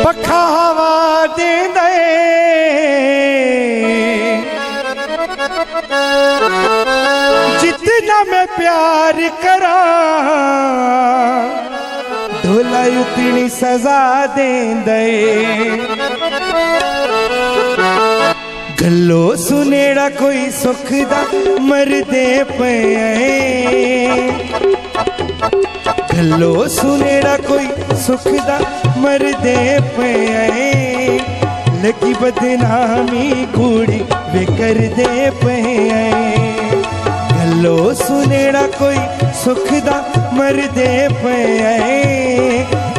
पखा हवा दे जितना मैं प्यार करा ढोला उतनी सजा दे गलो सुनेड़ा कोई सुख दा मरदे पे गलो सुनेड़ा कोई सुख दा मरदे पे लगी बदनामी कूड़ी वे कर दे पे गलो सुनेड़ा कोई सुख दा मरदे पे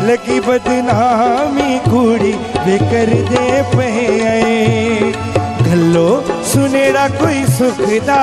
लगी बदनामी कूड़ी वे कर दे पे गलो सुनेड़ा कोई सुख दा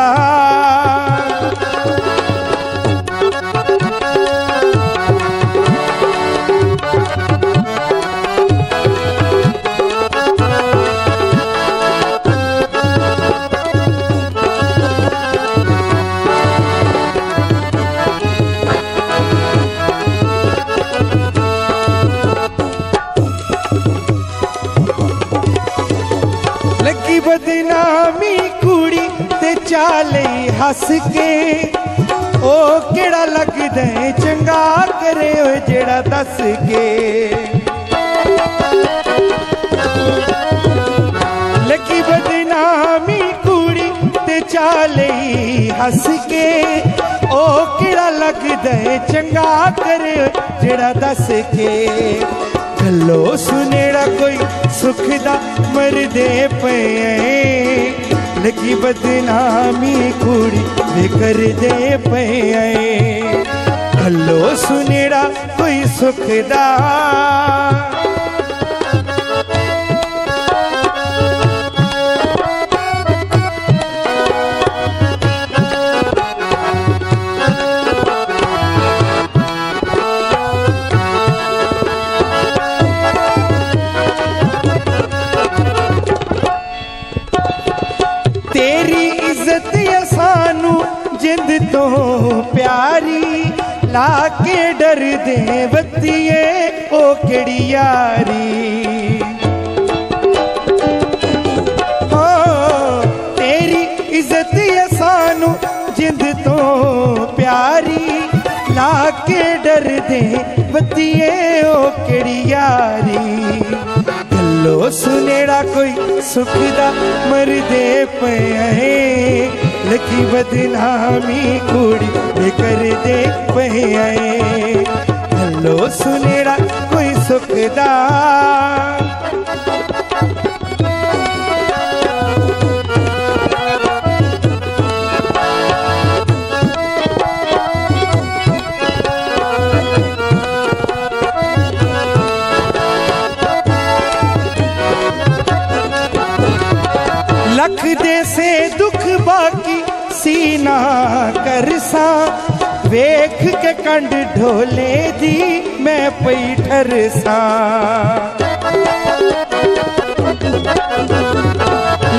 लगी बदनामी कुड़ी ते चाले हस के ओ केड़ा लगदा चंगा करे ओ जेड़ा दस के लगी बदनामी कुड़ी ते चाले हस के ओ केड़ा लगदा चंगा करे जेड़ा दस के गलो सुनेड़ा कोई सुख दा मरदे पे लगी बदनामी कुड़ी वे कर दे पे गलो सुनेड़ा कोई सुख दा तेरी इज्जत सानू जिंद तो प्यारी लाके डर दे बत्तिए ओ केड़ी यारी हो तेरी इज्जत सानू जिंद तो प्यारी लाके डर दे बत्तिए ओ केड़ी यारी गलो सुनेड़ा कोई सुख दा मरदे पे लगी बदनामी कुड़ी वे कर दे पे गलो सुनेड़ा कोई सुख दा लख दे से दुख बाकी सीना करसा वेख के कंड ढोले दी मैं पई ठरसा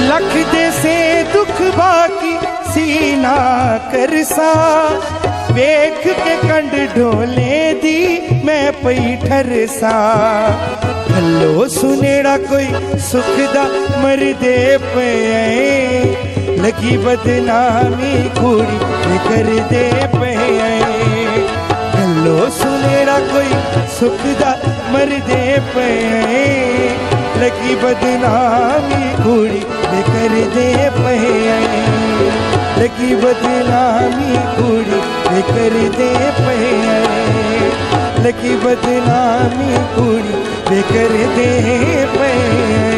लख दे से दुख बाकी सीना करसा वेख के कंड ढोले दी मैं पई ठरसा गलो सुनेड़ा कोई सुख दा मरदे पे लगी बदनामी कुड़ी वे कर दे पे गलो सुनेड़ा कोई सुख दा मरदे पे लगी बदनामी कुड़ी वे कर दे पे लगी बदनामी कुड़ी वे कर दे पे लगी बदनामी कुड़ी वे कर दे पे